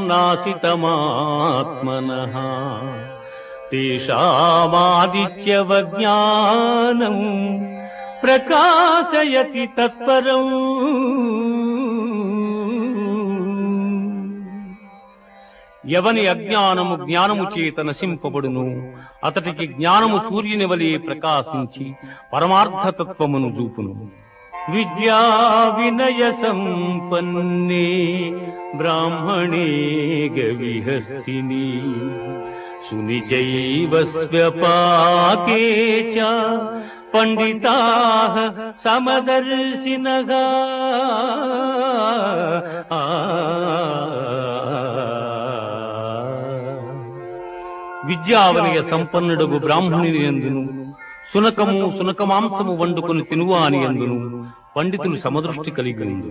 నాసితమాత్మనః తేషామాదిత్యవజ్ఞానం ప్రకాశయతి తత్పరం. ఎవని అజ్ఞానము జ్ఞానము చేత నశింపబడును అతడికి జ్ఞానము సూర్యుని వలె ప్రకాశించి పరమార్థతత్వమును చూపును. విద్యా వినయ సంపన్నే బ్రాహ్మణే గవిహస్తిని సునిచైవ స్వ్యపాకే చ పండితాః సమదర్శినః. విద్యావనయ సంపన్నుడగు బ్రాహ్మణుని యందును సునకము సునకమాంసము వండుకొని తినువాని యందును పండితులు సమదృష్టి కలిగి ఉండు.